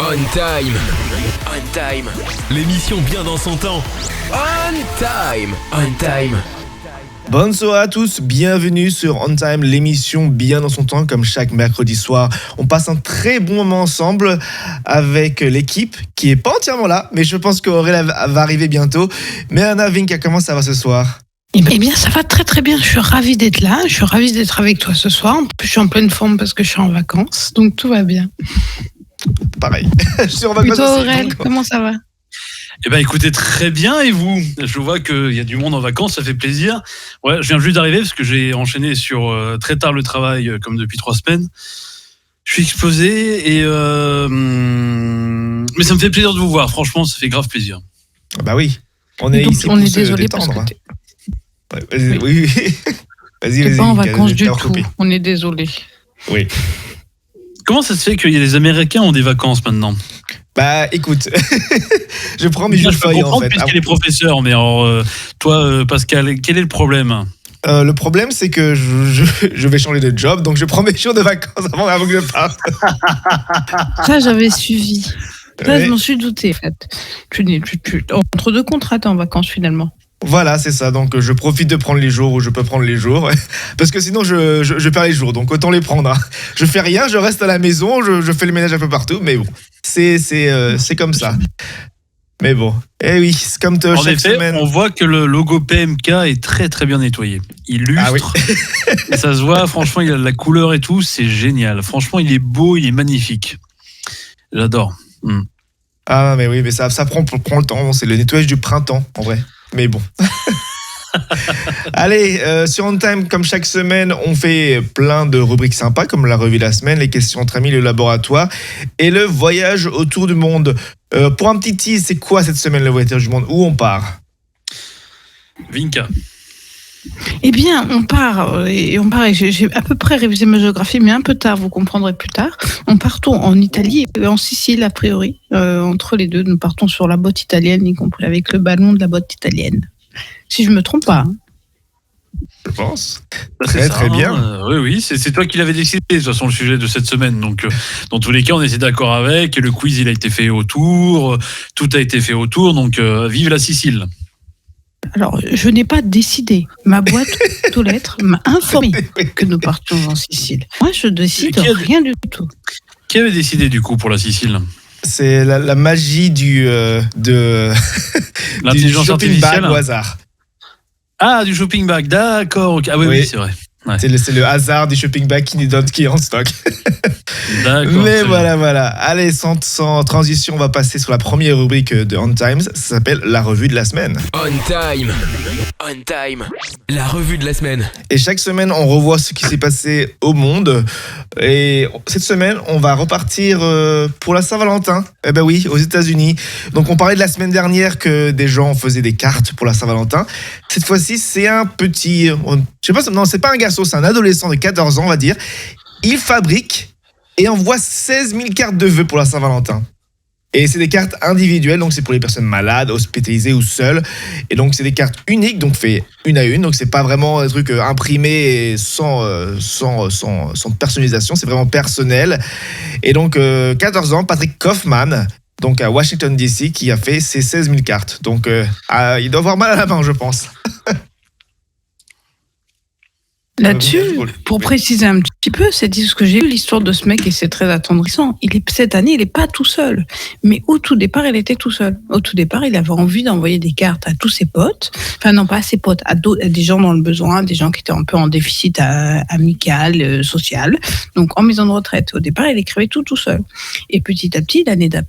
On time. On time. L'émission bien dans son temps. On time. On time. Bonsoir à tous, bienvenue sur On Time, l'émission bien dans son temps, comme chaque mercredi soir. On passe un très bon moment ensemble avec l'équipe qui est pas entièrement là, mais je pense qu'Aurélien va arriver bientôt. Mais Anna, Vinka, comment ça va ce soir ? Eh bien, ça va très très bien. Je suis ravie d'être là. Je suis ravie d'être avec toi ce soir. En plus, je suis en pleine forme parce que je suis en vacances, donc tout va bien. Pareil, je suis en vacances. Et toi, aussi, Aurel, donc... comment ça va ? Eh ben écoutez, très bien, et vous ? Je vois qu'il y a du monde en vacances, ça fait plaisir. Ouais, je viens juste d'arriver parce que j'ai enchaîné sur très tard le travail, comme depuis 3 semaines. Je suis explosé, mais ça me fait plaisir de vous voir, franchement, ça fait grave plaisir. Bah oui, on est donc, ici on pour est se désolé parce détendre. que Ouais, vas-y, oui. Vas-y, t'es pas en Vinka, vacances je du t'ai tout. recoupé. On est désolé. Oui. Comment ça se fait qu'il y a les Américains ont des vacances maintenant ? Bah écoute, je prends mes jours Je peux fériés en comprendre fait. puisqu'il est professeur, mais alors, toi, Pascal, quel est le problème ? Le problème, c'est que je vais changer de job, donc je prends mes jours de vacances avant que je parte. Ça, j'avais suivi. Ça, Ouais. je m'en suis douté, en fait. Tu entre deux contrats, t'es en vacances finalement. Voilà, c'est ça. Donc, je profite de prendre les jours où je peux prendre les jours. Parce que sinon, je perds les jours. Donc, autant les prendre. Hein. Je fais rien, je reste à la maison, je fais le ménage un peu partout. Mais bon, c'est comme ça. Mais bon, eh oui, c'est comme En chaque effet, semaine. on voit que le logo PMK est très très bien nettoyé. Il lustre, Ah oui. et ça se voit, franchement, il a de la couleur et tout, c'est génial. Franchement, il est beau, il est magnifique. J'adore. Ah, mais oui, mais ça prend le temps. C'est le nettoyage du printemps, en vrai. Mais bon. Allez, sur On Time, comme chaque semaine, on fait plein de rubriques sympas, comme la revue de la semaine, les questions entre amis, le laboratoire et le voyage autour du monde. Pour un petit tease, c'est quoi cette semaine, le voyage du monde ? Où on part ? Vinka. Eh bien, on part, et j'ai à peu près révisé ma géographie, mais un peu tard, vous comprendrez plus tard. On partons en Italie et en Sicile, a priori. Entre les deux, nous partons sur la botte italienne, y compris avec le ballon de la botte italienne. Si je me trompe pas. Hein. Je pense. C'est ça, très bien. Oui, c'est toi qui l'avais décidé, de toute façon, le sujet de cette semaine. Donc, dans tous les cas, on était d'accord avec. Et le quiz, il a été fait autour. Tout a été fait autour. Donc, vive la Sicile. Alors, je n'ai pas décidé. Ma boîte aux lettres m'a informé que nous partions en Sicile. Moi, je décide rien du tout. Qui avait décidé, du coup, pour la Sicile ? C'est la magie du L'intelligence shopping bag artificielle. au hasard. Ah, du shopping bag, d'accord. Okay. Ah oui, c'est vrai. Ouais. C'est le hasard du shopping bag qui est en stock. D'accord. Mais voilà. Allez, sans transition, on va passer sur la première rubrique de On Times. Ça s'appelle la revue de la semaine. On time. On time. La revue de la semaine. Et chaque semaine, on revoit ce qui s'est passé au monde. Et cette semaine, on va repartir pour la Saint-Valentin. Eh ben oui, aux États-Unis. Donc, on parlait de la semaine dernière que des gens faisaient des cartes pour la Saint-Valentin. Cette fois-ci, c'est un petit... Je sais pas, non, c'est pas un garçon, c'est un adolescent de 14 ans, on va dire. Il fabrique et envoie 16 000 cartes de vœux pour la Saint-Valentin. Et c'est des cartes individuelles, donc c'est pour les personnes malades, hospitalisées ou seules. Et donc c'est des cartes uniques, donc fait une à une. Donc c'est pas vraiment un truc imprimé et sans personnalisation, c'est vraiment personnel. Et donc 14 ans, Patrick Kaufman, donc à Washington DC, qui a fait ces 16 000 cartes. Donc il doit avoir mal à la main, je pense. Là-dessus, pour préciser un petit peu, c'est ce que j'ai eu l'histoire de ce mec et c'est très attendrissant. Cette année, il n'est pas tout seul. Mais au tout départ, il était tout seul. Au tout départ, il avait envie d'envoyer des cartes à tous ses potes. Enfin, non, pas à ses potes, à des gens dans le besoin, des gens qui étaient un peu en déficit amical, social. Donc, en maison de retraite. Au départ, il écrivait tout seul. Et petit à petit, l'année d'après,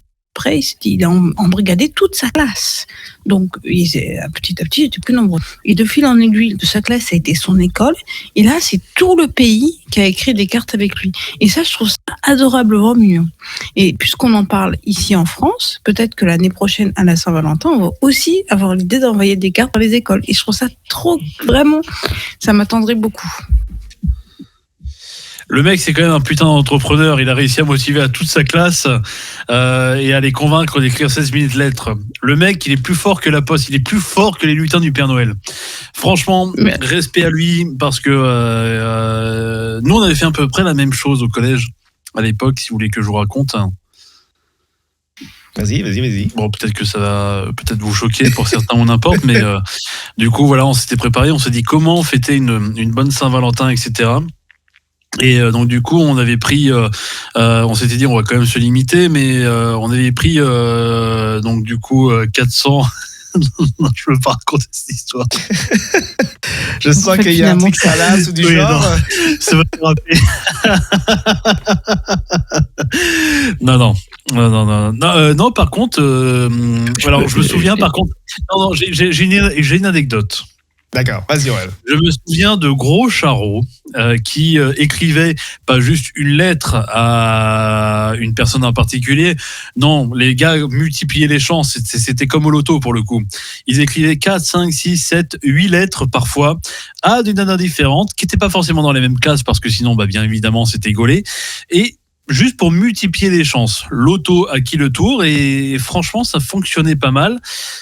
il a embrigadé toute sa classe. Donc, petit à petit, il était plus nombreux. Et de fil en aiguille de sa classe, ça a été son école. Et là, c'est tout le pays qui a écrit des cartes avec lui. Et ça, je trouve ça adorablement mignon. Et puisqu'on en parle ici en France, peut-être que l'année prochaine, à la Saint-Valentin, on va aussi avoir l'idée d'envoyer des cartes dans les écoles. Et je trouve ça vraiment, ça m'attendrait beaucoup. Le mec, c'est quand même un putain d'entrepreneur. Il a réussi à motiver à toute sa classe et à les convaincre d'écrire 16 000 lettres. Le mec, il est plus fort que la Poste. Il est plus fort que les lutins du Père Noël. Franchement, respect à lui parce que nous, on avait fait à peu près la même chose au collège à l'époque, si vous voulez que je vous raconte. Vas-y. Bon, peut-être que ça va peut-être vous choquer pour certains ou n'importe, mais du coup, voilà, on s'était préparé, on s'est dit comment fêter une bonne Saint-Valentin, etc. Et donc du coup, on avait pris, on s'était dit on va quand même se limiter, mais on avait pris donc du coup 400. Non, je veux pas raconter cette histoire. Je sens qu'il y a un truc salace ou du genre. Non, ça va me rappeler. Non, par contre, alors je me souviens, par contre, non, j'ai une anecdote. D'accord, vas-y, Aurel. Je me souviens de Gros Charot qui écrivait pas juste une lettre à une personne en particulier. Non, les gars multipliaient les chances. C'était comme au loto pour le coup. Ils écrivaient 4, 5, 6, 7, 8 lettres parfois à des nanas différentes qui n'étaient pas forcément dans les mêmes classes parce que sinon, bien évidemment, c'était gaulé. Et juste pour multiplier les chances. L'auto a qui le tour et franchement, ça fonctionnait pas mal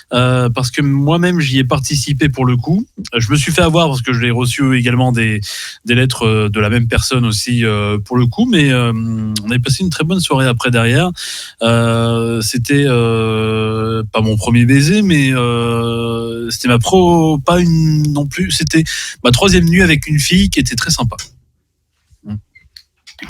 parce que moi-même, j'y ai participé pour le coup. Je me suis fait avoir parce que je l'ai reçu également des lettres de la même personne aussi pour le coup, mais on avait passé une très bonne soirée après derrière. C'était pas mon premier baiser, mais c'était pas une non plus. C'était ma 3e nuit avec une fille qui était très sympa.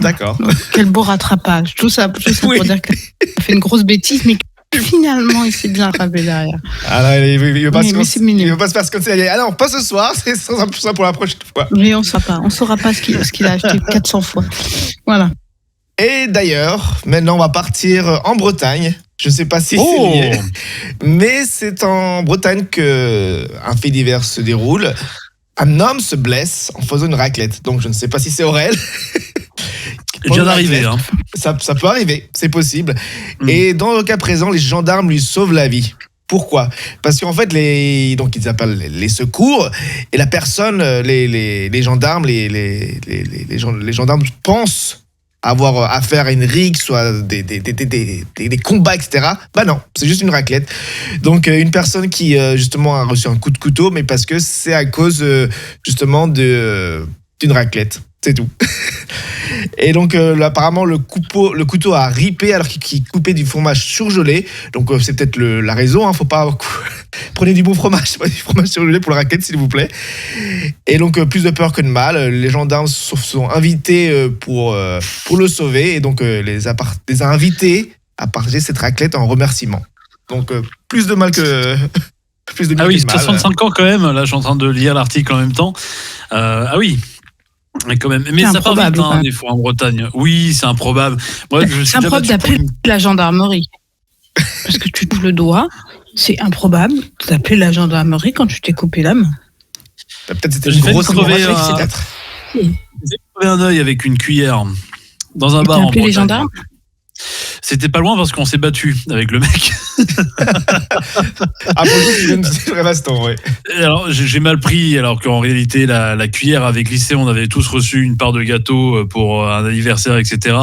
D'accord. Quel beau rattrapage. Tout ça Oui. pour dire qu'il a fait une grosse bêtise, mais finalement, il s'est bien rattrapé derrière. Ah là, il veut pas c'est mignon. il veut pas se faire ce comme ça. Ah non, pas ce soir, c'est ça pour la prochaine fois. Mais on ne saura pas ce qu'il a acheté 400 fois. Voilà. Et d'ailleurs, maintenant, on va partir en Bretagne. Je ne sais pas si c'est lié, mais c'est en Bretagne qu'un fait divers se déroule. Un homme se blesse en faisant une raclette. Donc, je ne sais pas si c'est Aurel. Il vient d'arriver. Hein. Ça peut arriver, c'est possible. Et dans le cas présent, les gendarmes lui sauvent la vie. Pourquoi ? Parce qu'en fait, donc ils appellent les secours et la personne, les gendarmes, les gendarmes pensent avoir affaire à une rixe, soit des combats, etc. Bah non, c'est juste une raclette. Donc une personne qui justement a reçu un coup de couteau, mais parce que c'est à cause justement d'une raclette. C'est tout. Et donc apparemment le couteau a ripé alors qu'il coupait du fromage surgelé. Donc c'est peut-être la raison, hein, faut pas prenez du bon fromage, pas du fromage surgelé pour la raclette s'il vous plaît. Et donc plus de peur que de mal, les gendarmes sont invités pour le sauver et donc les a invités à partager cette raclette en remerciement. Donc plus de mal que plus de bien. Ah oui, que de mal. 65 ans quand même. Là, je suis en train de lire l'article en même temps. Ah oui. Mais quand même, mais ça part vite des fois en Bretagne. Oui, c'est improbable. Moi, c'est improbable d'appeler la gendarmerie. Parce que tu touches le doigt, c'est improbable d'appeler la gendarmerie quand tu t'es coupé la main. Peut-être c'était une grosse crever un œil avec une cuillère dans un bar en Bretagne. Les gendarmes ? C'était pas loin parce qu'on s'est battu avec le mec. Ah, pour le coup, c'est très baston, ouais. Alors, j'ai mal pris, alors qu'en réalité, la cuillère avait glissé. On avait tous reçu une part de gâteau pour un anniversaire, etc.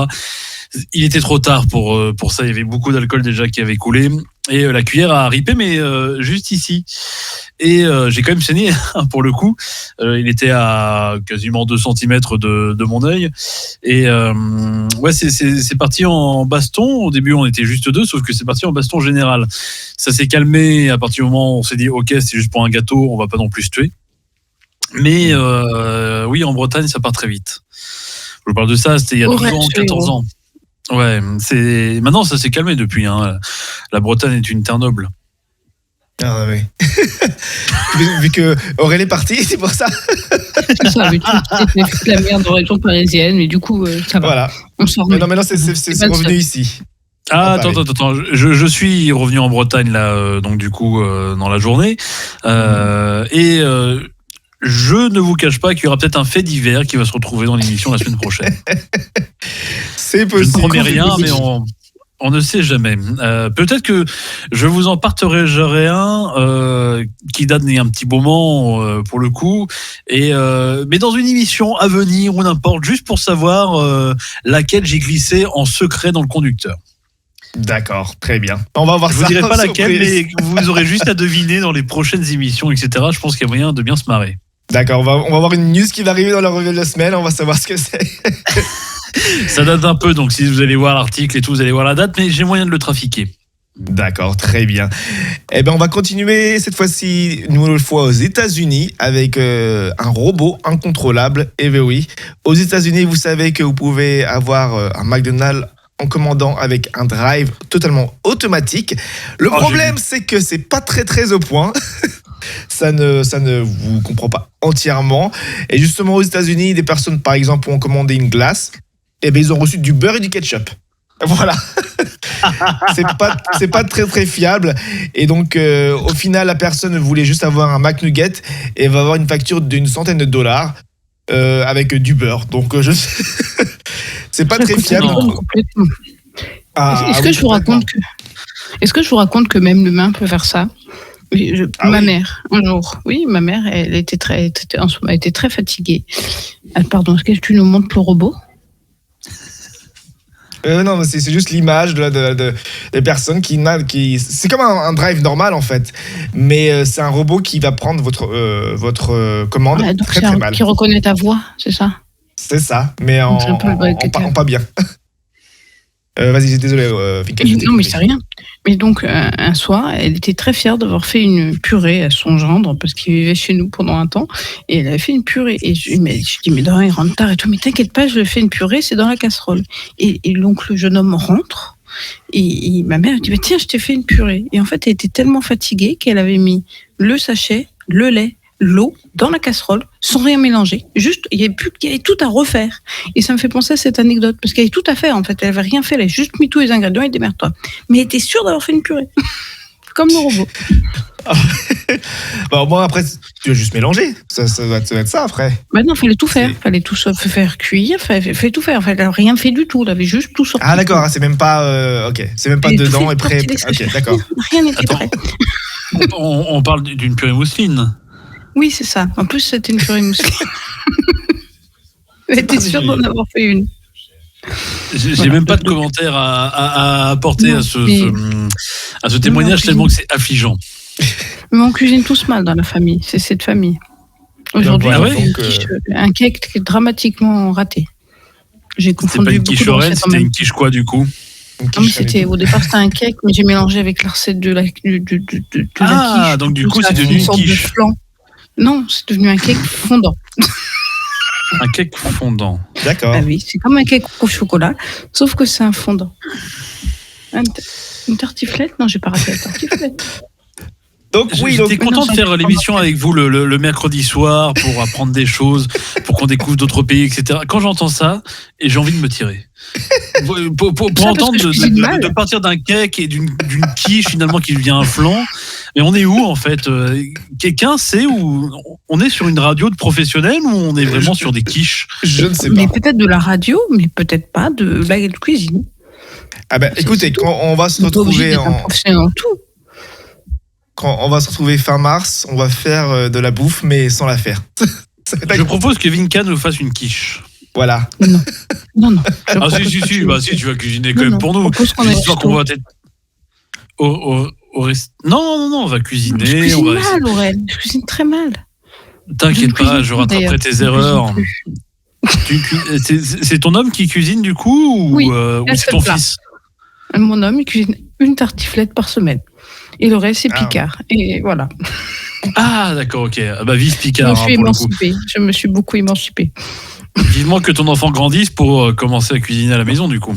Il était trop tard pour ça. Il y avait beaucoup d'alcool déjà qui avait coulé. Et la cuillère a ripé, mais juste ici. Et j'ai quand même saigné, pour le coup. Il était à quasiment 2 cm de mon œil. Et ouais, c'est parti en baston. Au début, on était juste 2, sauf que c'est parti en baston général. Ça s'est calmé. À partir du moment où on s'est dit, OK, c'est juste pour un gâteau, on va pas non plus se tuer. Mais oui, en Bretagne, ça part très vite. Je vous parle de ça, c'était il y a 12 ans, 14 ans. Ouais, maintenant ça s'est calmé depuis. Hein. La Bretagne est une terre noble. Ah oui. Vu que Aurel est parti, c'est pour ça. C'est ça, mais tu la merde en région parisienne, mais du coup, ça va. Voilà. On s'en remet. Non, mais non, c'est revenu ici. Ah, attends. Je suis revenu en Bretagne là, donc du coup dans la journée, et je ne vous cache pas qu'il y aura peut-être un fait divers qui va se retrouver dans l'émission la semaine prochaine. C'est possible. Je ne promets rien, mais on ne sait jamais. Peut-être que je vous en partagerai un qui date d'un petit moment pour le coup, mais dans une émission à venir ou n'importe, juste pour savoir laquelle j'ai glissé en secret dans le conducteur. D'accord, très bien. On va voir ça. Je vous dirai pas laquelle, mais vous aurez juste à deviner dans les prochaines émissions, etc. Je pense qu'il y a moyen de bien se marrer. D'accord, on va voir une news qui va arriver dans la revue de la semaine, on va savoir ce que c'est. Ça date un peu, donc si vous allez voir l'article et tout, vous allez voir la date, mais j'ai moyen de le trafiquer. D'accord, très bien. Eh bien, on va continuer cette fois-ci, une nouvelle fois aux États-Unis, avec un robot incontrôlable. Et bien oui, aux États-Unis, vous savez que vous pouvez avoir un McDonald's en commandant avec un drive totalement automatique. Le problème, c'est que c'est pas très au point. Ça ne vous comprend pas entièrement. Et justement, aux États-Unis, des personnes, par exemple, ont commandé une glace, et bien ils ont reçu du beurre et du ketchup. Voilà. c'est pas très fiable. Et donc, au final, la personne voulait juste avoir un McNugget et va avoir une facture d'une centaine de dollars avec du beurre. Donc, c'est pas très fiable. Est-ce que je vous raconte que même l'humain peut faire ça? Ma mère, un jour, ma mère, elle était très fatiguée. Pardon, est-ce que tu nous montres le robot? Non, mais c'est juste l'image des personnes qui c'est comme un drive normal en fait, mais c'est un robot qui va prendre votre commande très mal. Qui reconnaît ta voix, c'est ça? C'est ça, mais en pas bien. Vas-y, désolé, Finka. Non, mais c'est rien. Mais donc, un soir, elle était très fière d'avoir fait une purée à son gendre, parce qu'il vivait chez nous pendant un temps, et elle avait fait une purée. Et je dis, mais non, il rentre tard et tout, mais t'inquiète pas, je fais une purée, c'est dans la casserole. Et donc, le jeune homme rentre, et ma mère dit, mais tiens, je t'ai fait une purée. Et en fait, elle était tellement fatiguée qu'elle avait mis le sachet, le lait, l'eau dans la casserole sans rien mélanger. Juste, il y avait tout à refaire. Et ça me fait penser à cette anecdote parce qu'elle avait tout à faire en fait. Elle avait rien fait, elle avait juste mis tous les ingrédients et démerde-toi. Mais elle était sûre d'avoir fait une purée. Comme le robot. Bon, moi après, tu vas juste mélanger. Ça va être ça après. Bah non, fallait tout faire. Fallait tout faire cuire, fallait tout faire. En fait, elle n'avait rien fait du tout. Elle avait juste tout sorti. Ah d'accord, c'est même pas ok. C'est même pas dedans et prêt. Ok, d'accord. Rien n'était prêt. On parle d'une purée mousseline. Oui, c'est ça. En plus, c'était une purée mousseline. J'étais sûre d'en avoir fait une. J'ai même pas de commentaire à apporter à ce témoignage tellement que c'est affligeant. Mais on cuisine tous mal dans la famille. C'est cette famille. Aujourd'hui, un cake qui est dramatiquement raté. J'ai confondu beaucoup. C'était pas une quiche Lorraine, c'était une quiche quoi du coup? Non, mais au départ c'était un cake, mais j'ai mélangé avec la recette de la quiche. Ah, donc du coup c'est devenu une quiche. Non, c'est devenu un cake fondant. Un cake fondant. D'accord. Ah oui, c'est comme un cake au chocolat, sauf que c'est un fondant. Une tartiflette? Non, j'ai pas raté la tartiflette. Donc oui, j'étais content de faire l'émission avec vous le mercredi soir pour apprendre des choses, pour qu'on découvre d'autres pays, etc. Quand j'entends ça, et j'ai envie de me tirer. Pour entendre de partir d'un cake et d'une quiche finalement qui devient un flan. Mais on est où en fait? Quelqu'un sait où on est sur une radio de professionnels ou on est vraiment sur des quiches? Je ne sais pas. Mais peut-être de la radio, mais peut-être pas de la cuisine. Ah ben écoutez, quand on va se retrouver quand on va se retrouver fin mars, on va faire de la bouffe mais sans la faire. Je propose que Vinka nous fasse une quiche. Voilà. Non. Ah si, tu vas cuisiner quand même pour nous. Histoire qu'on va peut-être Non, on va cuisiner. Je cuisine mal, Aurel. Je cuisine très mal. T'inquiète pas, je rattraperai tes erreurs. C'est ton homme qui cuisine du coup ou c'est ton fils? Mon homme, il cuisine une tartiflette par semaine. Et le reste, c'est Picard. Et voilà. Ah, d'accord, ok. Bah, vive Picard. Je me suis beaucoup émancipée. Vivement que ton enfant grandisse pour commencer à cuisiner à la maison, du coup.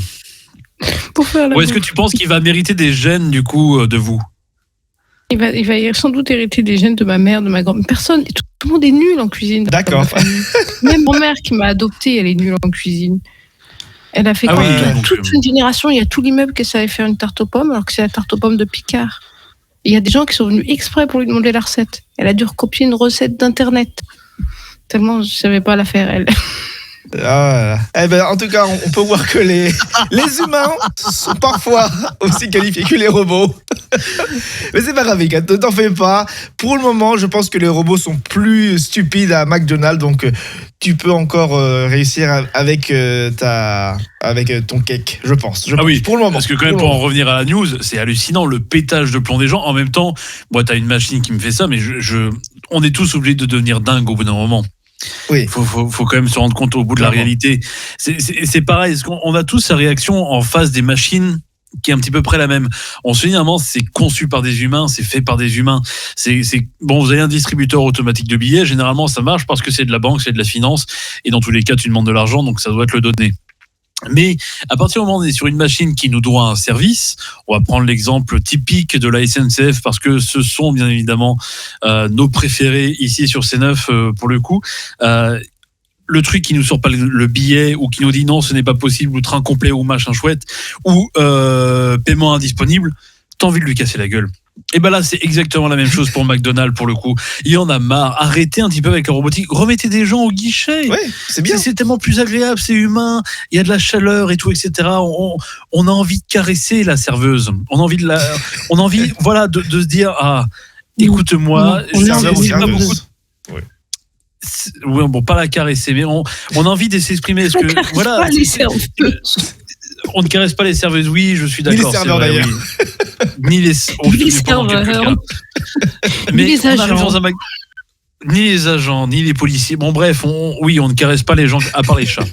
Ou est-ce que tu penses qu'il va mériter des gènes, du coup, de vous? Il va sans doute hériter des gènes de ma mère, de ma grand-mère. Personne, tout le monde est nul en cuisine. D'accord. Même ma mère qui m'a adoptée, elle est nulle en cuisine. Elle a fait toute une génération, il y a tout l'immeuble qui savait faire une tarte aux pommes, alors que c'est la tarte aux pommes de Picard. Il y a des gens qui sont venus exprès pour lui demander la recette. Elle a dû recopier une recette d'internet. Tellement je ne savais pas la faire, elle. En tout cas, on peut voir que les humains sont parfois aussi qualifiés que les robots. Mais c'est pas grave, ne t'en fais pas. Pour le moment, je pense que les robots sont plus stupides à McDonald's, donc tu peux encore réussir avec ton cake, je pense. Oui, pour le moment. Parce que quand même, pour en revenir à la news, c'est hallucinant le pétage de plomb des gens. En même temps, moi, t'as une machine qui me fait ça, mais on est tous obligés de devenir dingue au bout d'un moment. Oui. Faut quand même se rendre compte au bout de la réalité. C'est pareil, on a tous sa réaction en face des machines qui est un petit peu près la même. On se dit, normalement, c'est conçu par des humains, c'est fait par des humains. Bon, vous avez un distributeur automatique de billets, généralement, ça marche parce que c'est de la banque, c'est de la finance, et dans tous les cas, tu demandes de l'argent, donc ça doit être le donné. Mais à partir du moment où on est sur une machine qui nous doit un service, on va prendre l'exemple typique de la SNCF parce que ce sont bien évidemment nos préférés ici sur C9 pour le coup. Le truc qui nous sort pas le billet ou qui nous dit non, ce n'est pas possible, ou train complet ou machin chouette, ou paiement indisponible, t'as envie de lui casser la gueule. Et ben là, c'est exactement la même chose pour McDonald's pour le coup. Il y en a marre. Arrêtez un petit peu avec la robotique. Remettez des gens au guichet. Ouais, c'est bien. C'est tellement plus agréable, c'est humain. Il y a de la chaleur et tout, etc. On a envie de caresser la serveuse. On a envie, voilà, de se dire écoute-moi, c'est pas beaucoup. Oui, bon, pas la caresser, mais on a envie de s'exprimer. Est-ce que voilà, pas les serveuses. On ne caresse pas les serveuses, oui, je suis d'accord. Ni les serveurs d'ailleurs. Oui. Ni les serveurs. Mais ni les agents. Ni les agents, ni les policiers. Bon, bref, on ne caresse pas les gens, à part les chats.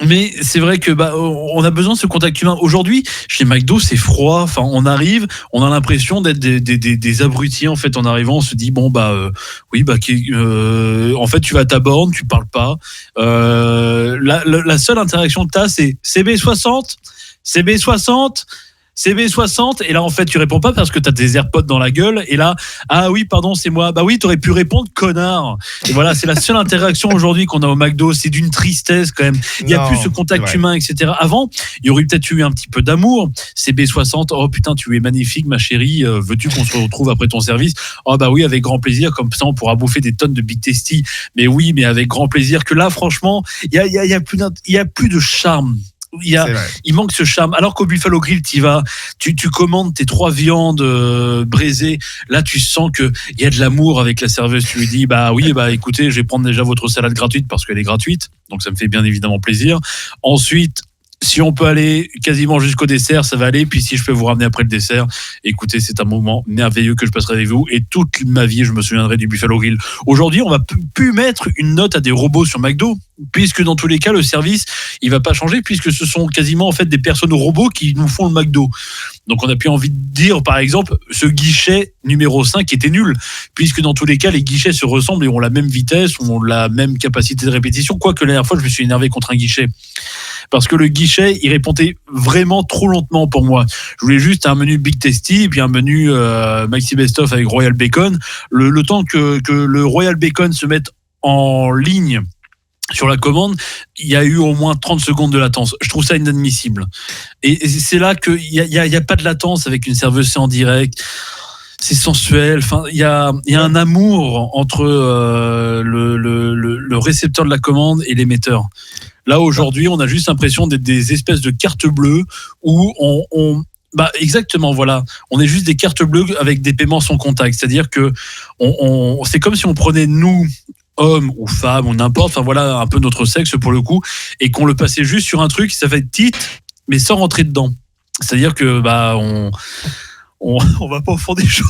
Mais c'est vrai que on a besoin de ce contact humain. Aujourd'hui, chez McDo, c'est froid. Enfin, on arrive, on a l'impression d'être des abrutis. En fait, en arrivant, on se dit en fait, tu vas à ta borne, tu parles pas. La seule interaction que t'as, c'est CB60, CB60. CB60, et là en fait tu réponds pas parce que t'as tes AirPods dans la gueule, et là, ah oui pardon c'est moi, bah oui t'aurais pu répondre connard. Et voilà, c'est la seule interaction aujourd'hui qu'on a au McDo, c'est d'une tristesse quand même. Il y a plus ce contact humain, etc. Avant, il y aurait peut-être eu un petit peu d'amour. CB60, oh putain tu es magnifique ma chérie, veux-tu qu'on se retrouve après ton service? Oh bah oui avec grand plaisir, comme ça on pourra bouffer des tonnes de Big Tasty. Mais oui, mais avec grand plaisir. Que là franchement, il y a plus de charme. Il manque ce charme. Alors qu'au Buffalo Grill, tu commandes tes 3 viandes braisées. Là, tu sens qu'il y a de l'amour avec la serveuse. Tu lui dis, écoutez, je vais prendre déjà votre salade gratuite parce qu'elle est gratuite. Donc, ça me fait bien évidemment plaisir. Ensuite, si on peut aller quasiment jusqu'au dessert, ça va aller. Puis si je peux vous ramener après le dessert, écoutez, c'est un moment merveilleux que je passerai avec vous. Et toute ma vie, je me souviendrai du Buffalo Grill. Aujourd'hui, on va plus mettre une note à des robots sur McDo, puisque dans tous les cas, le service, il va pas changer, puisque ce sont quasiment en fait des personnes robots qui nous font le McDo. Donc on a plus envie de dire, par exemple, ce guichet numéro 5 était nul, puisque dans tous les cas, les guichets se ressemblent et ont la même vitesse, ont la même capacité de répétition. Quoique la dernière fois, je me suis énervé contre un guichet. Parce que le guichet, il répondait vraiment trop lentement pour moi. Je voulais juste un menu Big Tasty et puis un menu Maxi Best Of avec Royal Bacon. Le temps que le Royal Bacon se mette en ligne sur la commande, il y a eu au moins 30 secondes de latence. Je trouve ça inadmissible. Et c'est là qu'il y a pas de latence avec une serveuse, c'est en direct. C'est sensuel. Enfin, il y a un amour entre le récepteur de la commande et l'émetteur. Là, aujourd'hui, on a juste l'impression d'être des espèces de cartes bleues où exactement, voilà. On est juste des cartes bleues avec des paiements sans contact. C'est-à-dire que c'est comme si on prenait nous, hommes ou femmes ou n'importe, enfin voilà, un peu notre sexe pour le coup, et qu'on le passait juste sur un truc, ça fait titre, mais sans rentrer dedans. C'est-à-dire que on va pas au fond des choses.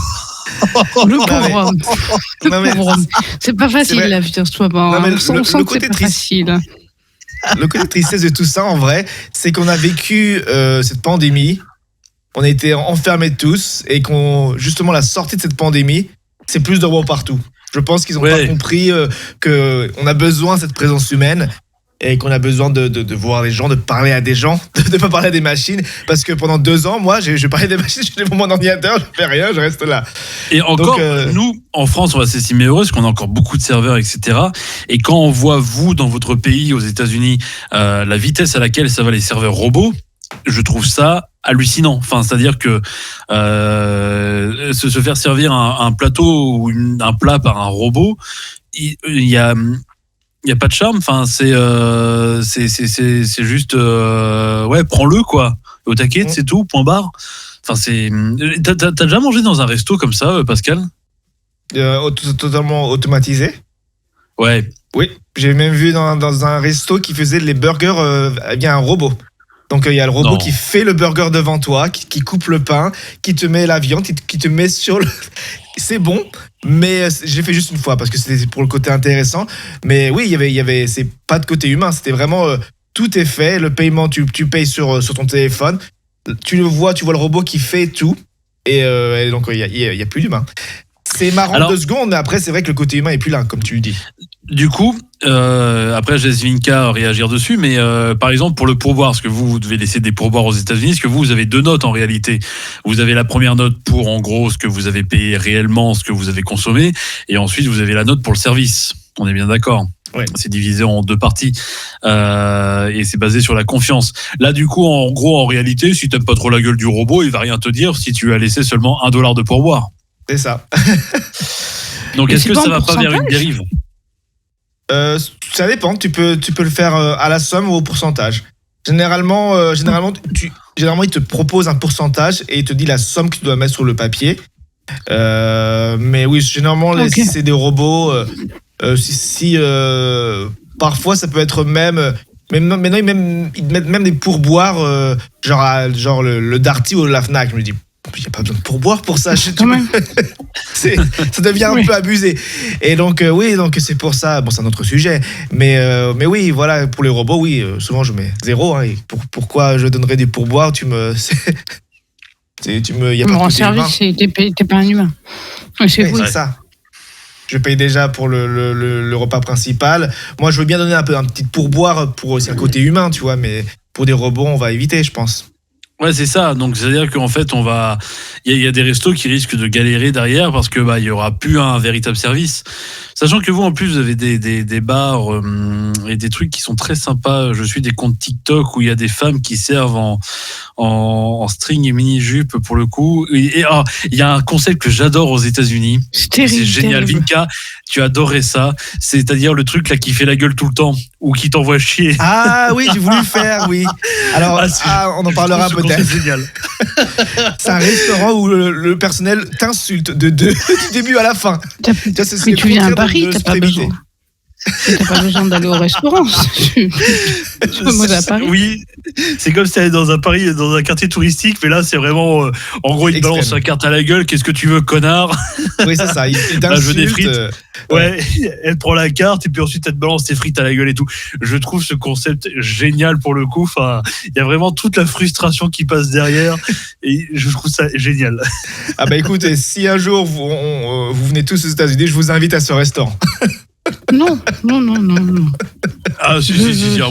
Le pauvre homme. C'est pas facile la vie en ce moment. On sent que c'est pas facile. Le côté tristesse de tout ça, en vrai, c'est qu'on a vécu cette pandémie. On a été enfermés tous et justement, la sortie de cette pandémie, c'est plus de robots partout. Je pense qu'ils n'ont pas compris qu'on a besoin de cette présence humaine et qu'on a besoin de voir les gens, de parler à des gens, de ne pas parler à des machines. Parce que pendant 2 ans, moi, je parlais des machines, je devant mon ordinateur, je fais rien, je reste là. Et encore, nous, en France, on va s'estimer heureux parce qu'on a encore beaucoup de serveurs, etc. Et quand on voit, vous, dans votre pays, aux États-Unis, la vitesse à laquelle ça va les serveurs robots, je trouve ça hallucinant. Enfin, c'est-à-dire que se faire servir un plateau ou un plat par un robot, il y a pas de charme. Enfin, c'est juste prends-le quoi. Au taquet, c'est tout. Point barre. Enfin, t'as déjà mangé dans un resto comme ça, Pascal? Totalement automatisé. Ouais. Oui, j'ai même vu dans un resto qui faisait les burgers via un robot. Donc il y a le robot qui fait le burger devant toi, qui coupe le pain, qui te met la viande, qui te met sur le... C'est bon, mais j'ai fait juste une fois parce que c'était pour le côté intéressant. Mais oui, il y avait c'est pas de côté humain, c'était vraiment tout est fait, le paiement tu payes sur ton téléphone tu le vois le robot qui fait tout. Et donc, il y a plus d'humain. C'est marrant 2 secondes, mais après, c'est vrai que le côté humain est plus là, comme tu le dis. Du coup, après, je laisse Vinka réagir dessus, mais par exemple, pour le pourboire, parce que vous devez laisser des pourboires aux États-Unis, parce que vous avez 2 notes en réalité. Vous avez la première note pour, en gros, ce que vous avez payé réellement, ce que vous avez consommé, et ensuite, vous avez la note pour le service. On est bien d'accord. Ouais. C'est divisé en 2 parties et c'est basé sur la confiance. Là, du coup, en gros, en réalité, si t'aimes pas trop la gueule du robot, il va rien te dire si tu lui as laissé seulement $1 de pourboire. C'est ça. Donc, est-ce que ça va pas vers une dérive ? Ça dépend. Tu peux le faire à la somme ou au pourcentage. Généralement, il te propose un pourcentage et il te dit la somme que tu dois mettre sur le papier. Mais oui, généralement, si c'est des robots, parfois ça peut être même. Mais maintenant, ils mettent même des pourboires, genre le Darty ou la Fnac. Je me dis, il n'y a pas besoin de pourboire pour ça. Ça devient un peu abusé. Et donc, donc c'est pour ça. Bon, c'est un autre sujet. Mais oui, voilà, pour les robots, oui, souvent je mets 0. Hein, et pourquoi je donnerais des pourboires y a pas en service, t'es pas un humain. C'est ça. Je paye déjà pour le repas principal. Moi, je veux bien donner un petit pourboire pour aussi un côté humain, tu vois, mais pour des robots, on va éviter, je pense. Ouais, c'est ça. Donc, c'est-à-dire qu'en fait, il y a des restos qui risquent de galérer derrière parce que il y aura plus un véritable service. Sachant que vous, en plus, vous avez des bars et des trucs qui sont très sympas. Je suis des comptes TikTok où il y a des femmes qui servent en string et mini-jupe pour le coup. Et il y a un concept que j'adore aux États-Unis. C'est génial. Vinka, tu adorais ça. C'est-à-dire le truc là qui fait la gueule tout le temps ou qui t'envoie chier. Ah oui, j'ai voulu le faire, oui. Alors, on en parlera peut-être. C'est génial. C'est un restaurant où le personnel t'insulte du début à la fin. Mais tu viens à Paris, t'as pas besoin. T'as pas besoin d'aller au restaurant. Moi, à Paris. Oui, c'est comme si t'allais dans un quartier touristique, mais là, c'est vraiment. En gros, il te balance sa carte à la gueule. Qu'est-ce que tu veux, connard ? Oui, c'est ça. Il t'insulte. Je veux des frites. Ouais, elle prend la carte et puis ensuite elle te balance tes frites à la gueule et tout. Je trouve ce concept génial pour le coup. Enfin, il y a vraiment toute la frustration qui passe derrière et je trouve ça génial. Ah bah écoute, si un jour vous venez tous aux États-Unis, je vous invite à ce restaurant. Non. Ah si,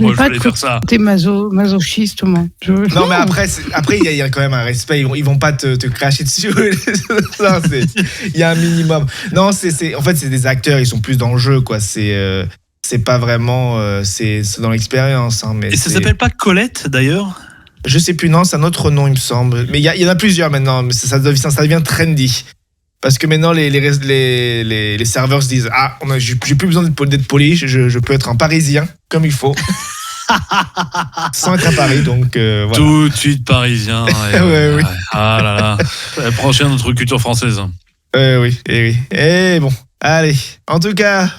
moi je voulais faire ça. T'es masochiste, moi. Non, mais après il y a quand même un respect. Ils vont pas te cracher dessus. Il y a un minimum. Non, en fait, c'est des acteurs. Ils sont plus dans le jeu, quoi. C'est pas vraiment. C'est dans l'expérience. Hein, mais et ça s'appelle pas Colette, d'ailleurs ? Je sais plus. Non, c'est un autre nom, il me semble. Mais il y en a plusieurs maintenant. Mais ça devient trendy. Parce que maintenant, les serveurs se disent « Ah, j'ai plus besoin d'être poli, je peux être un Parisien, comme il faut. » Sans être à Paris, donc voilà. Tout de suite Parisien. Oui. Ah là là. Elle prend cher notre culture française. Oui. Et bon, allez. En tout cas,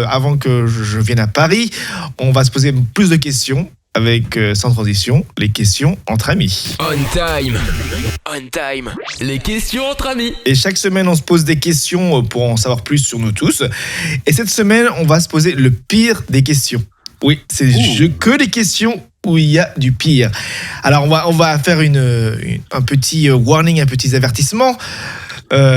avant que je vienne à Paris, on va se poser plus de questions. Avec, sans transition, les questions entre amis. On time. Les questions entre amis. Et chaque semaine, on se pose des questions pour en savoir plus sur nous tous. Et cette semaine, on va se poser le pire des questions. Oui, c'est que des questions où il y a du pire. Alors, on va faire un petit warning, un petit avertissement.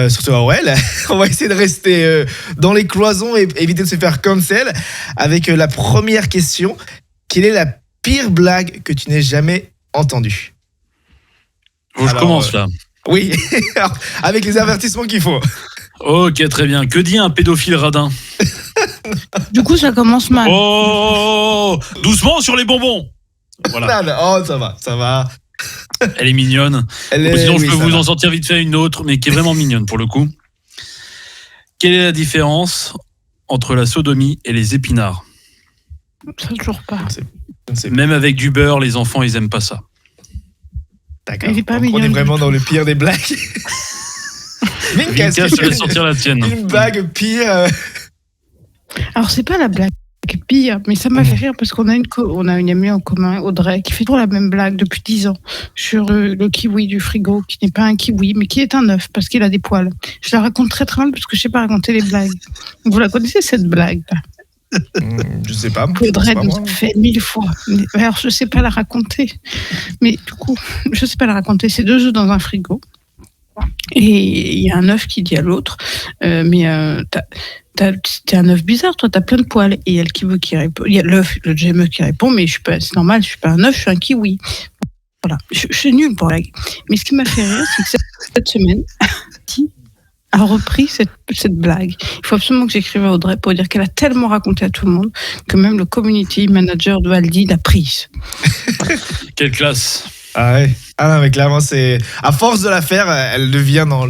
Surtout à Aurel, on va essayer de rester dans les cloisons et éviter de se faire cancel avec la première question. Quelle est la pire blague que tu n'aies jamais entendue? Je commence là. Oui, avec les avertissements qu'il faut. Ok, très bien. Que dit un pédophile radin? Du coup, ça commence mal. Oh, doucement sur les bonbons. Voilà. Oh, ça va. Elle est mignonne. Sinon, je peux vous en sortir vite fait une autre, mais qui est vraiment mignonne pour le coup. Quelle est la différence entre la sodomie et les épinards? Ça, toujours pas. Même avec du beurre, les enfants, ils aiment pas ça. D'accord. On est vraiment dans le pire des blagues. Vinka, je te laisse sortir la tienne. Une blague pire. Alors, c'est pas la blague pire, mais ça m'a fait rire parce qu'on a une amie en commun, Audrey, qui fait toujours la même blague depuis 10 ans sur le kiwi du frigo, qui n'est pas un kiwi, mais qui est un œuf parce qu'il a des poils. Je la raconte très très mal parce que je sais pas raconter les blagues. Vous la connaissez, cette blague-là? Je sais pas. Audrey pas nous moi. a fait 1000 fois. Alors, je sais pas la raconter. Mais du coup, je sais pas la raconter. C'est 2 œufs dans un frigo. Et il y a un œuf qui dit à l'autre, t'es un œuf bizarre, toi, t'as plein de poils. Et il y a le kiwi qui répond, il y a l'œuf, le GME qui répond, mais c'est normal, je suis pas un œuf, je suis un kiwi. Voilà, je suis nulle pour la. Mais ce qui m'a fait rire, c'est que cette semaine, qui a repris cette blague. Il faut absolument que j'écrive à Audrey pour dire qu'elle a tellement raconté à tout le monde que même le community manager de Aldi l'a prise. Quelle classe. Ah ouais. Ah non, mais clairement, c'est. À force de la faire, elle devient dans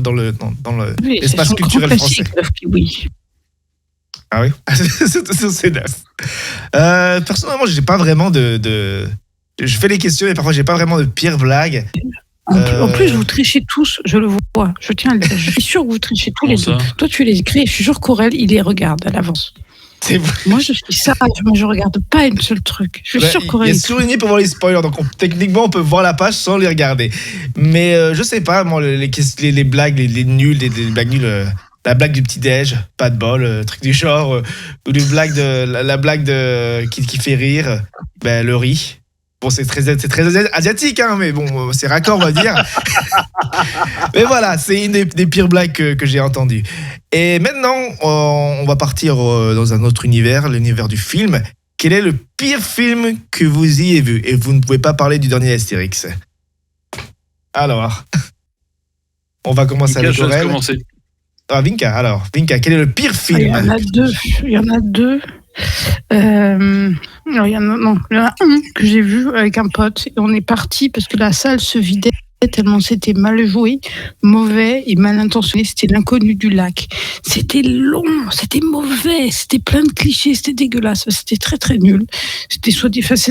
l'espace culturel français. Oui. Ah oui. C'est neuf. Personnellement, j'ai pas vraiment de. Je fais les questions et parfois j'ai pas vraiment de pire blague. En plus, vous trichez tous, je le vois. Je suis sûr que vous trichez tous les deux. Toi, tu les écris et je suis sûr qu'Aurel, il les regarde à l'avance. Moi, je suis sage, moi, je regarde pas une seule truc. Je suis sûr qu'Aurel. Il y a souligné pour voir les spoilers, donc techniquement, on peut voir la page sans les regarder. Mais je sais pas, moi, les blagues, les nuls, les blagues nulles. La blague du petit-déj, pas de bol, truc du genre. Ou la blague qui fait rire, le riz. Bon, c'est très asiatique, hein, mais bon, c'est raccord, on va dire. Mais voilà, c'est une des pires blagues que j'ai entendues. Et maintenant, on va partir dans un autre univers, l'univers du film. Quel est le pire film que vous ayez vu? Et vous ne pouvez pas parler du dernier Astérix. Alors, on va commencer avec Aurel. Ah, Vinka, alors. Vinka, quel est le pire film? Il y en a deux. Il y en a un que j'ai vu avec un pote et on est parti parce que la salle se vidait tellement c'était mal joué, mauvais et mal intentionné. C'était L'Inconnu du lac. C'était long, c'était mauvais, c'était plein de clichés, c'était dégueulasse, c'était très très nul.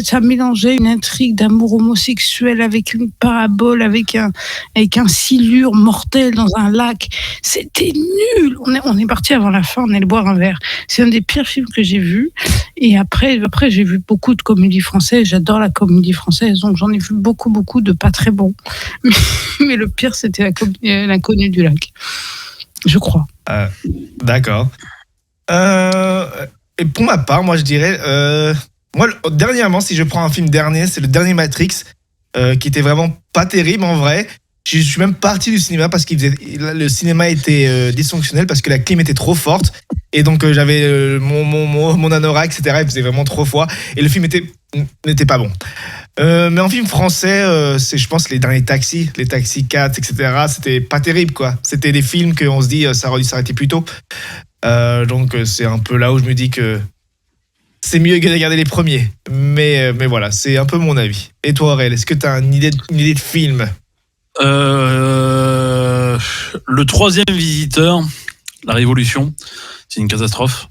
Ça mélangeait une intrigue d'amour homosexuel avec une parabole, avec un silure mortel dans un lac. C'était nul. On est parti avant la fin, on allait boire un verre. C'est un des pires films que j'ai vus. Et après j'ai vu beaucoup de comédies françaises. J'adore la comédie française, donc j'en ai vu beaucoup de pas très bons. Mais le pire, c'était L'Inconnu du lac, je crois. D'accord. Et pour ma part, moi, je dirais... moi, dernièrement, si je prends un film dernier, c'est le dernier Matrix, qui était vraiment pas terrible, en vrai. Je suis même parti du cinéma parce que le cinéma était dysfonctionnel, parce que la clim était trop forte. Et donc, j'avais mon anorak, etc. Il faisait vraiment trop froid. Et le film n'était pas bon. Mais en film français, c'est, je pense, les derniers Taxis, les Taxis 4, etc. C'était pas terrible, quoi. C'était des films qu'on se dit, ça aurait dû s'arrêter plus tôt. Donc, c'est un peu là où je me dis que c'est mieux que de regarder les premiers. Mais voilà, c'est un peu mon avis. Et toi, Aurel, est-ce que tu as une idée de film? Le troisième Visiteur, La Révolution, c'est une catastrophe.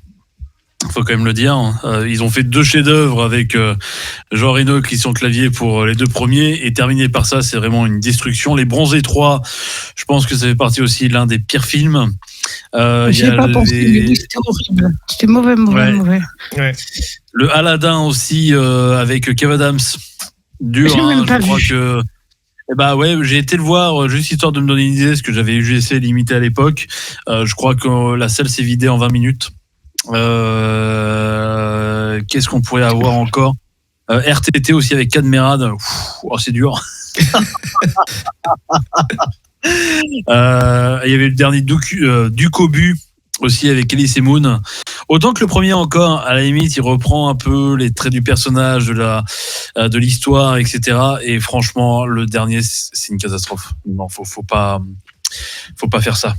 Faut quand même le dire. Ils ont fait 2 chefs-d'œuvre avec Jean Reno, Christian Clavier pour les 2 premiers, et terminé par ça, c'est vraiment une destruction. Les Bronzés 3, je pense que ça fait partie aussi de l'un des pires films. J'y ai pas pensé, mais oui, c'était horrible. C'était mauvais. Ouais. Le Aladdin aussi, avec Kev Adams. Dur, je crois que... j'ai été le voir juste histoire de me donner une idée, parce que j'avais essayé de l'imiter à l'époque. Je crois que la salle s'est vidée en 20 minutes. Qu'est-ce qu'on pourrait avoir encore? RTT aussi avec Cadmerade. C'est dur. Il y avait le dernier Ducobu aussi avec Elise Moon. Autant que le premier encore, à la limite, il reprend un peu les traits du personnage, de l'histoire, etc. Et franchement, le dernier, c'est une catastrophe. Non, faut pas faire ça.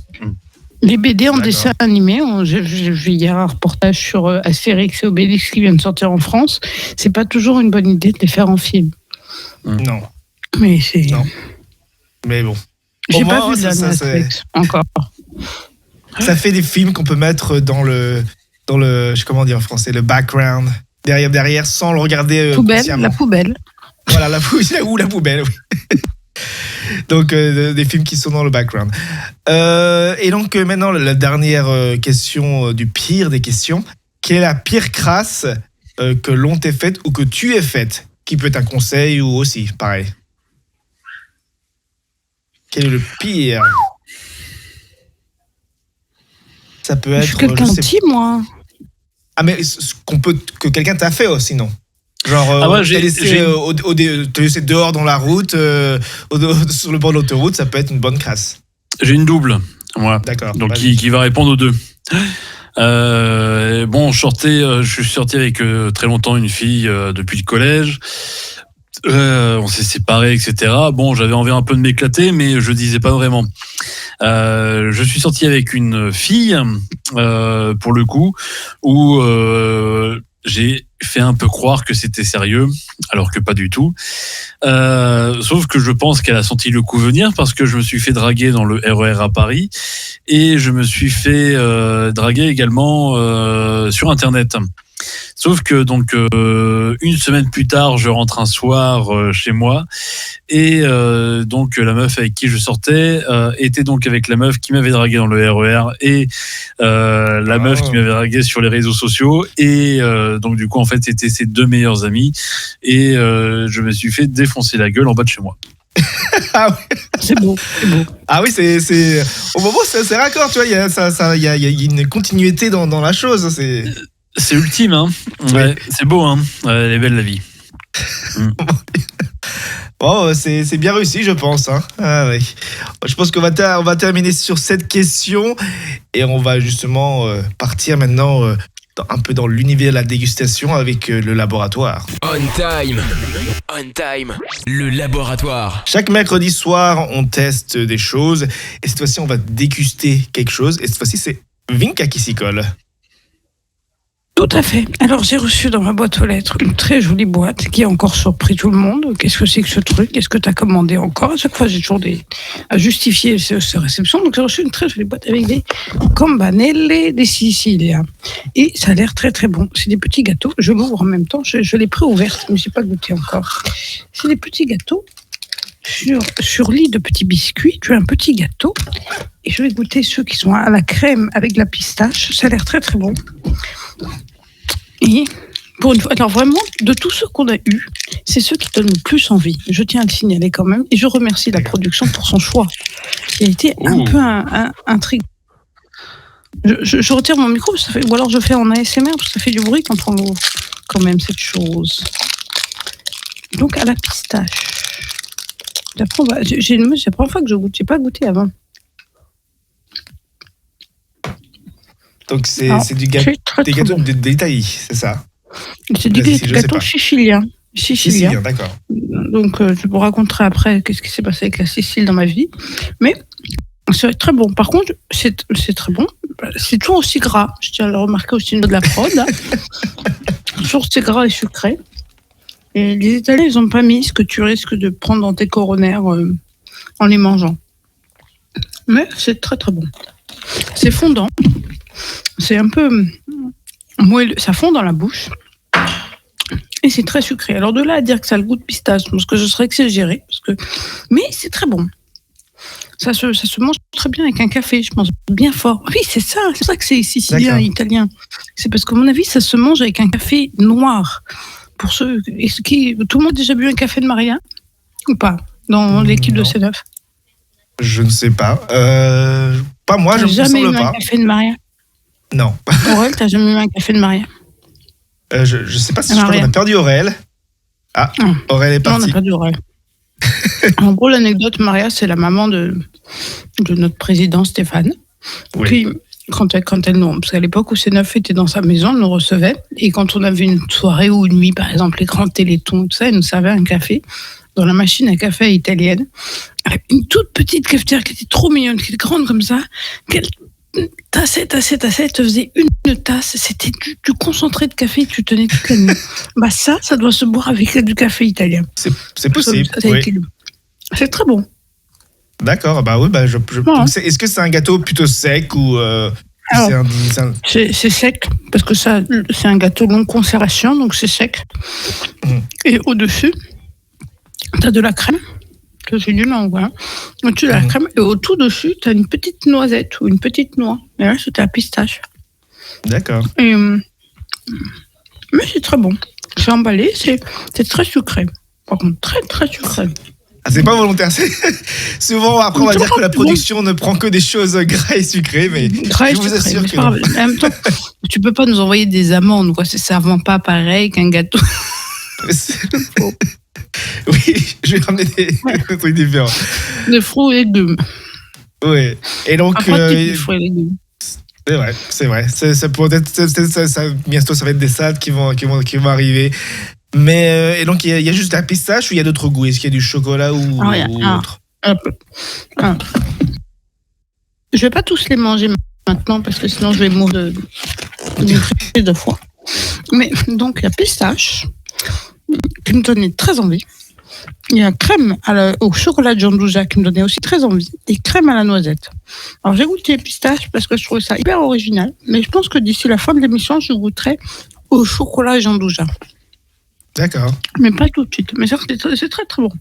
Les BD en dessin animé, j'ai vu hier un reportage sur Astérix et Obélix qui vient de sortir en France. C'est pas toujours une bonne idée de les faire en film. Non. Mais c'est. Non. Mais bon. J'ai pas vu Astérix encore. Ça fait des films qu'on peut mettre dans le, comment dire en français, le background, derrière, sans le regarder. La poubelle. Voilà, la poubelle, oui. Donc, des films qui sont dans le background. Et donc, maintenant, la dernière question du pire des questions. Quelle est la pire crasse que l'on t'ait faite ou que tu aies faite? Qui peut être un conseil ou aussi, pareil. Quel est le pire? Ça peut être... Je suis quelqu'un de petit, moi. Ah, mais que quelqu'un t'a fait aussi, non? Genre, te laisser dehors dans la route, sur le bord de l'autoroute, ça peut être une bonne crasse. J'ai une double, moi. D'accord. Donc, qui va répondre aux deux. Je suis sorti avec très longtemps une fille depuis le collège. On s'est séparés, etc. Bon, j'avais envie un peu de m'éclater, mais je disais pas vraiment. Je suis sorti avec une fille, pour le coup, où j'ai fait un peu croire que c'était sérieux, alors que pas du tout. Sauf que je pense qu'elle a senti le coup venir, parce que je me suis fait draguer dans le RER à Paris, et je me suis fait draguer également sur Internet. Sauf que donc une semaine plus tard, je rentre un soir chez moi et donc la meuf avec qui je sortais était donc avec la meuf qui m'avait dragué dans le RER et la meuf qui m'avait dragué sur les réseaux sociaux et donc du coup en fait c'était ses deux meilleurs amis et je me suis fait défoncer la gueule en bas de chez moi. Ah oui. C'est beau. Ah oui, c'est au moment c'est raccord, tu vois, il y a une continuité dans la chose, C'est ultime, hein. Ouais, c'est beau, hein. Elle est belle la vie. Bon, c'est bien réussi, je pense. Hein. Ah, oui. Je pense qu'on va terminer sur cette question et on va justement partir maintenant un peu dans l'univers de la dégustation avec le laboratoire. On time, le laboratoire. Chaque mercredi soir, on teste des choses et cette fois-ci, on va déguster quelque chose et cette fois-ci, c'est Vinka qui s'y colle. Tout à fait. Alors, j'ai reçu dans ma boîte aux lettres une très jolie boîte qui a encore surpris tout le monde. Qu'est-ce que c'est que ce truc? Qu'est-ce que tu as commandé encore? À chaque fois, j'ai toujours à justifier ces réceptions. Donc, j'ai reçu une très jolie boîte avec des campanelle de Sicilia. Et ça a l'air très, très bon. C'est des petits gâteaux. Je l'ouvre en même temps. Je l'ai préouverte, mais je n'ai pas goûté encore. C'est des petits gâteaux sur lit de petits biscuits. Tu as un petit gâteau. Et je vais goûter ceux qui sont à la crème avec de la pistache. Ça a l'air très, très bon. Et pour une fois, alors vraiment, de tous ceux qu'on a eus, c'est ceux qui donnent le plus envie. Je tiens à le signaler quand même. Et je remercie la production pour son choix. Il a été un peu intriguant. Je retire mon micro, ou alors je fais en ASMR, parce que ça fait du bruit quand on l'ouvre, quand même, cette chose. Donc, à la pistache. Après, c'est la première fois que je goûte. Je n'ai pas goûté avant. Donc, c'est du gâteau de d'Italie, c'est ça? C'est du gâteau sicilien. Sicilien, d'accord. Donc, je vous raconterai après qu'est-ce qui s'est passé avec la Sicile dans ma vie. Mais c'est très bon. Par contre, c'est très bon. C'est toujours aussi gras. Je tiens à le remarquer aussi au niveau de la prod. Toujours aussi gras et sucré. Et les Italiens, ils n'ont pas mis ce que tu risques de prendre dans tes coronaires en les mangeant. Mais c'est très, très bon. C'est fondant. C'est un peu moelleux, ça fond dans la bouche et c'est très sucré. Alors de là à dire que ça a le goût de pistache, parce que je serais exagérée, mais c'est très bon. Ça se mange très bien avec un café, je pense, bien fort. Oui, c'est ça que c'est sicilien, italien. C'est parce qu'à mon avis, ça se mange avec un café noir. Pour ceux tout le monde a déjà bu un café de Maria ou pas dans l'équipe de C9? Je ne sais pas. Pas moi, je ne me semble pas. Jamais eu un café de Maria? Non. Aurel, t'as jamais eu un café de Maria? Je sais pas si je crois qu'on a perdu Aurel. Ah, Aurel est parti. Non, on a perdu Aurel. En gros, l'anecdote, Maria, c'est la maman de notre président Stéphane. Oui. Puis, quand elle nous... Parce qu'à l'époque où C9 était dans sa maison, elle nous recevait. Et quand on avait une soirée ou une nuit, par exemple, les grands télétons, tout ça, elle nous servait un café dans la machine à café italienne. Une toute petite cafetière qui était trop mignonne, qui était grande comme ça. Tassette, elle te faisait une tasse, c'était du concentré de café, tu tenais toute la nuit. Ça doit se boire avec du café italien. C'est possible. C'est très bon. D'accord, est-ce que c'est un gâteau plutôt sec ou c'est sec, parce que ça, c'est un gâteau longue conservation, donc c'est sec. Et au-dessus, t'as de la crème. C'est nul, on voit. Au-dessus de la crème, et au tout dessus, tu as une petite noisette ou une petite noix. Et là, c'était la pistache. D'accord. Mais c'est très bon. C'est emballé, c'est très sucré. Par contre, très, très sucré. Ah, c'est pas volontaire. Souvent, après, on va dire que la production ne prend que des choses gras et sucrées, mais Gras et je vous sucré, assure mais que c'est pas non. grave. En même temps, tu peux pas nous envoyer des amandes, quoi. Ça ne vend pas pareil qu'un gâteau. Oui, je vais ramener des trucs différents. De fruits et légumes. Oui. Et donc, Pas pratique, les fruits et légumes. c'est vrai. Ça pourrait être, bientôt, ça va être des salades qui vont arriver. Mais et donc, il y a juste la pistache ou il y a d'autres goûts? Est-ce qu'il y a du chocolat ou autre? Je vais pas tous les manger maintenant parce que sinon je vais mourir d'une crise de foie. Mais donc, il y a pistache qui me donnait très envie. Il y a crème au chocolat de Gianduja qui me donnait aussi très envie. Et crème à la noisette. Alors, j'ai goûté pistache parce que je trouvais ça hyper original. Mais je pense que d'ici la fin de l'émission, je goûterai au chocolat Gianduja. D'accord. Mais pas tout de suite. Mais c'est très très bon.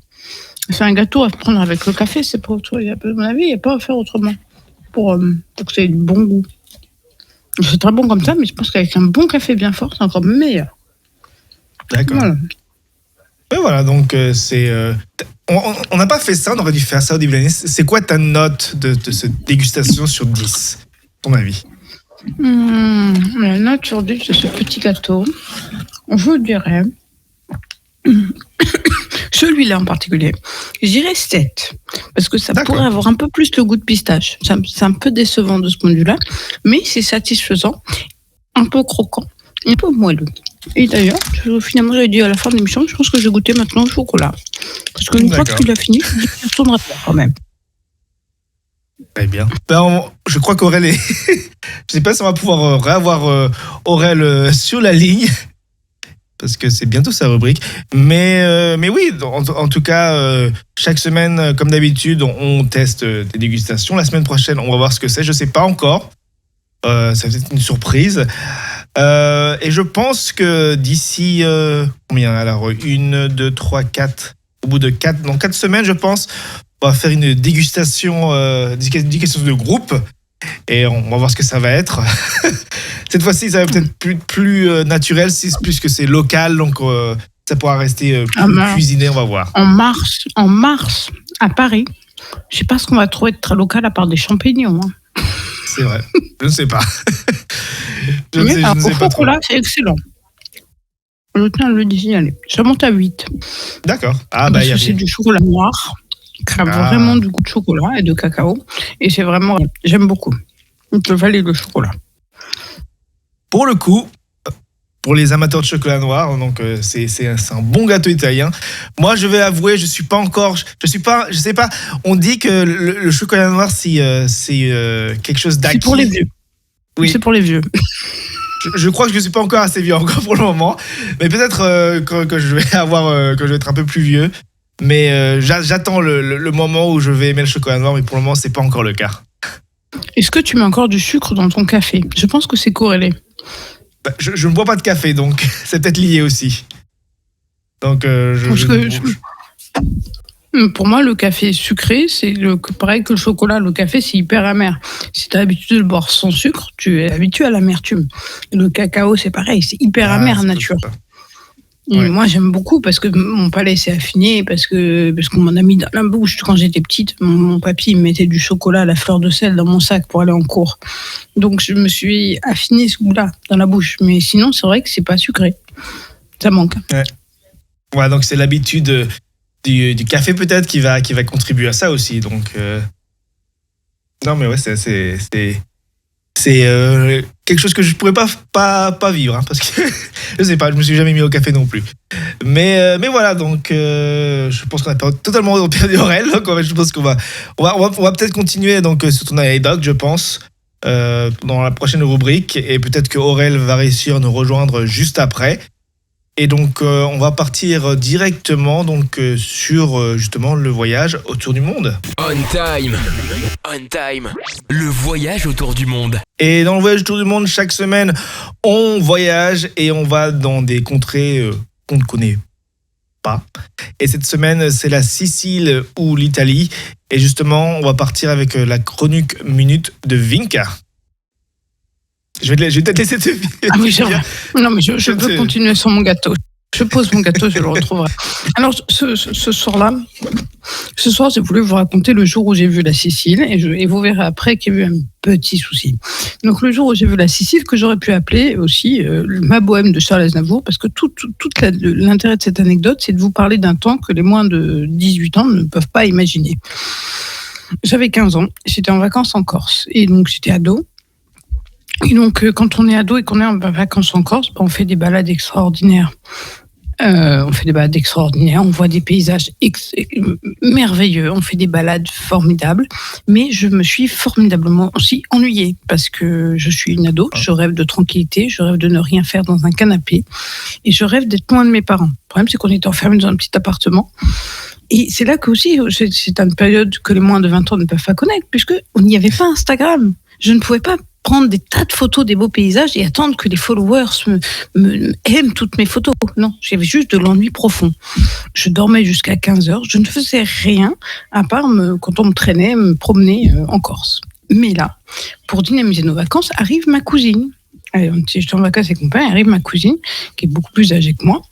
C'est un gâteau à prendre avec le café. C'est pas autre. À mon avis, il n'y a pas à faire autrement. Pour que ça ait du bon goût. C'est très bon comme ça, mais je pense qu'avec un bon café bien fort, c'est encore meilleur. D'accord. Voilà. Et voilà, donc c'est. On n'a pas fait ça, on aurait dû faire ça au début de l'année. C'est quoi ta note de cette dégustation sur 10, ton avis? La note sur 10 de ce petit gâteau, je dirais. Celui-là en particulier, je dirais 7. Parce que ça pourrait avoir un peu plus le goût de pistache. C'est un peu décevant de ce point de vue-là, mais c'est satisfaisant, un peu croquant, un peu moelleux. Et d'ailleurs, finalement, j'avais dit à la fin de l'émission, je pense que je vais goûter maintenant au chocolat. Parce qu'une fois qu'il a fini, je ne retournerai pas quand même. Très bien. Je crois qu'Aurel est. Je ne sais pas si on va pouvoir réavoir Aurel sur la ligne. Parce que c'est bientôt sa rubrique. Mais oui, en tout cas, chaque semaine, comme d'habitude, on teste des dégustations. La semaine prochaine, on va voir ce que c'est. Je ne sais pas encore. Ça va être une surprise. Et je pense que d'ici, combien alors 1, 2, 3, 4, au bout de 4 semaines, je pense, on va faire une dégustation de groupe. Et on va voir ce que ça va être. Cette fois-ci, ça va peut-être plus naturel, puisque c'est local, donc ça pourra rester plus cuisiné, on va voir. En mars, à Paris, je ne sais pas ce qu'on va trouver de très local à part des champignons. Hein. C'est vrai, je ne sais pas. je ne sais pas trop. Chocolat, c'est excellent. Je tiens à le signaler. Ça monte à 8. D'accord. Parce que c'est du chocolat noir, qui a vraiment du goût de chocolat et de cacao. Et c'est vraiment... J'aime beaucoup. Il peut valer le chocolat. Pour le coup, pour les amateurs de chocolat noir, donc c'est un bon gâteau italien. Moi, je vais avouer, je sais pas. On dit que le chocolat noir, c'est quelque chose d'acquis. C'est pour les vieux. Oui. C'est pour les vieux. Je crois que je ne suis pas encore assez vieux encore pour le moment, mais peut-être que je vais être un peu plus vieux. Mais j'attends le moment où je vais aimer le chocolat noir, mais pour le moment, c'est pas encore le cas. Est-ce que tu mets encore du sucre dans ton café? Je pense que c'est corrélé. Je ne bois pas de café, donc c'est peut-être lié aussi. Donc, pour moi, le café sucré, c'est pareil que le chocolat. Le café, c'est hyper amer. Si tu as l'habitude de le boire sans sucre, tu es habitué à l'amertume. Le cacao, c'est pareil, c'est hyper amer nature. Ouais. Moi, j'aime beaucoup parce que mon palais s'est affiné, parce qu'on m'en a mis dans la bouche. Quand j'étais petite, mon papy me mettait du chocolat à la fleur de sel dans mon sac pour aller en cours. Donc, je me suis affiné ce goût-là dans la bouche. Mais sinon, c'est vrai que c'est pas sucré. Ça manque. Ouais, donc c'est l'habitude du café peut-être qui va contribuer à ça aussi. Donc, non, mais ouais, c'est quelque chose que je pourrais pas vivre, hein, parce que je sais pas, je me suis jamais mis au café non plus. Mais voilà, donc je pense qu'on a totalement perdu Aurel. Donc je pense qu'on va peut-être continuer donc sur ton anecdote, je pense, dans la prochaine rubrique, et peut-être que Aurel va réussir à nous rejoindre juste après. Et donc on va partir directement donc sur justement le voyage autour du monde. On time, le voyage autour du monde. Et dans le voyage autour du monde, chaque semaine, on voyage et on va dans des contrées qu'on ne connaît pas. Et cette semaine, c'est la Sicile ou l'Italie. Et justement, on va partir avec la chronique minute de Vinca. Je vais peut-être laisser te... Ah oui, non, mais je veux continuer sur mon gâteau. Je pose mon gâteau, je le retrouverai. Alors, ce soir-là, j'ai voulu vous raconter le jour où j'ai vu la Sicile, et vous verrez après qu'il y a eu un petit souci. Donc, le jour où j'ai vu la Sicile, que j'aurais pu appeler aussi ma bohème de Charles Aznavour, parce que tout l'intérêt de cette anecdote, c'est de vous parler d'un temps que les moins de 18 ans ne peuvent pas imaginer. J'avais 15 ans, j'étais en vacances en Corse, et donc j'étais ado. Et donc, quand on est ado et qu'on est en vacances en Corse, on fait des balades extraordinaires. On voit des paysages merveilleux, on fait des balades formidables, mais je me suis formidablement aussi ennuyée parce que je suis une ado, je rêve de tranquillité, je rêve de ne rien faire dans un canapé et je rêve d'être loin de mes parents. Le problème, c'est qu'on était enfermés dans un petit appartement. Et c'est là que aussi, c'est une période que les moins de 20 ans ne peuvent pas connaître, puisqu'il n'y avait pas Instagram. Je ne pouvais pas prendre des tas de photos des beaux paysages et attendre que les followers aiment toutes mes photos. Non, j'avais juste de l'ennui profond. Je dormais jusqu'à 15h, je ne faisais rien, à part quand on me traînait, me promener en Corse. Mais là, pour dynamiser nos vacances, arrive ma cousine. J'étais en vacances avec mon père, arrive ma cousine, qui est beaucoup plus âgée que moi.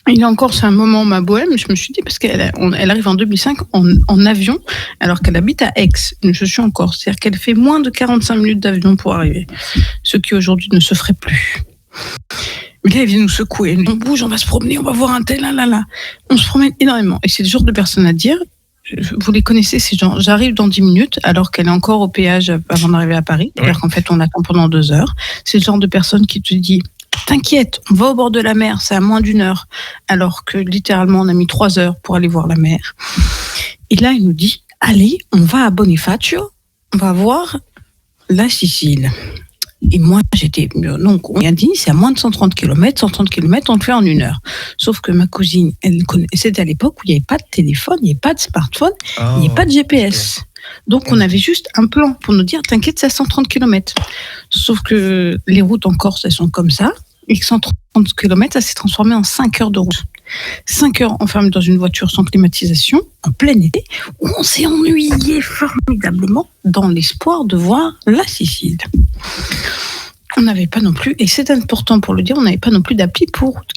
Et là encore, c'est un moment, ma bohème, je me suis dit, parce qu'elle arrive en 2005 en avion, alors qu'elle habite à Aix. Je suis en Corse. C'est-à-dire qu'elle fait moins de 45 minutes d'avion pour arriver. Ce qui aujourd'hui ne se ferait plus. Mais là, elle vient nous secouer. On bouge, on va se promener, on va voir un tel, là. On se promène énormément. Et c'est le genre de personnes à dire, vous les connaissez, ces gens. J'arrive dans 10 minutes, alors qu'elle est encore au péage avant d'arriver à Paris. C'est-à-dire qu'en fait, on attend pendant 2 heures. C'est le genre de personne qui te dit, t'inquiète, on va au bord de la mer, c'est à moins d'1 heure. Alors que littéralement, on a mis 3 heures pour aller voir la mer. Et là, il nous dit, allez, on va à Bonifacio, on va voir la Sicile. Et moi, donc, on a dit, c'est à moins de 130 km. 130 km, on le fait en 1 heure. Sauf que ma cousine, c'était à l'époque où il n'y avait pas de téléphone, il n'y avait pas de smartphone, il n'y avait pas de GPS. Donc, on avait juste un plan pour nous dire, t'inquiète, c'est à 130 km. Sauf que les routes en Corse, elles sont comme ça. Et que 130 km, ça s'est transformé en 5 heures de route. 5 heures enfermées dans une voiture sans climatisation, en plein été, où on s'est ennuyé formidablement dans l'espoir de voir la Sicile. On n'avait pas non plus, et c'est important pour le dire, on n'avait pas non plus d'appli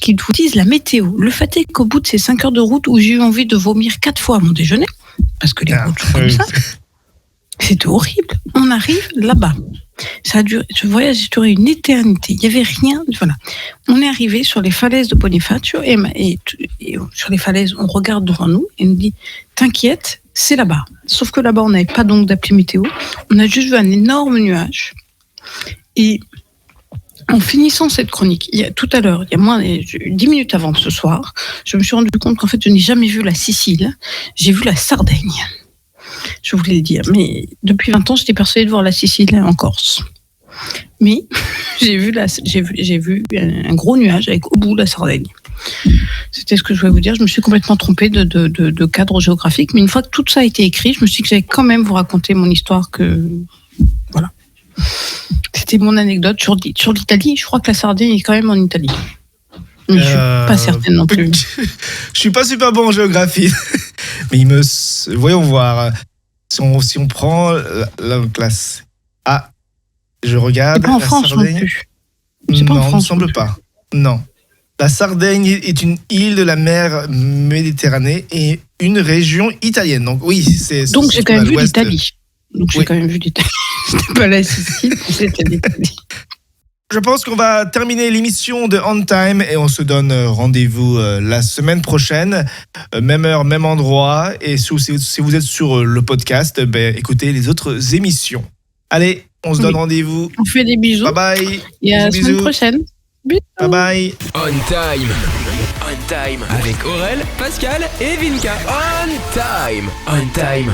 qui vous dise la météo. Le fait est qu'au bout de ces 5 heures de route où j'ai eu envie de vomir 4 fois à mon déjeuner, parce que les routes sont comme ça, c'était horrible. On arrive là-bas. Ce voyage a duré une éternité. Il n'y avait rien. Voilà. On est arrivé sur les falaises de Bonifacio et sur les falaises, on regarde devant nous et nous dit t'inquiète, c'est là-bas. Sauf que là-bas, on n'avait pas donc d'appli météo. On a juste vu un énorme nuage. Et en finissant cette chronique, tout à l'heure, il y a moins de 10 minutes avant ce soir, je me suis rendu compte qu'en fait, je n'ai jamais vu la Sicile. J'ai vu la Sardaigne. Je voulais le dire, mais depuis 20 ans, j'étais persuadée de voir la Sicile en Corse. Mais j'ai vu un gros nuage avec au bout la Sardaigne. C'était ce que je voulais vous dire. Je me suis complètement trompée de cadre géographique, mais une fois que tout ça a été écrit, je me suis dit que j'allais quand même vous raconter mon histoire. Voilà. C'était mon anecdote sur l'Italie. Je crois que la Sardaigne est quand même en Italie. Mais je suis pas certaine non plus. Je suis pas super bon en géographie. Mais voyons voir. Si on prend la place A, je regarde. C'est pas en France non plus. Non, il ne semble pas. Non. La Sardaigne est une île de la mer Méditerranée et une région italienne. Donc oui, Donc j'ai quand même vu l'Italie. C'était pas la Sicile, c'était l'Italie. Je pense qu'on va terminer l'émission de On Time et on se donne rendez-vous la semaine prochaine. Même heure, même endroit. Et si vous êtes sur le podcast, écoutez les autres émissions. Allez, on se donne rendez-vous. On fait des bisous. Bye bye. Et à la semaine prochaine. Bisous. Bye bye. On Time. On Time. Avec Aurel, Pascal et Vinka. On Time. On Time.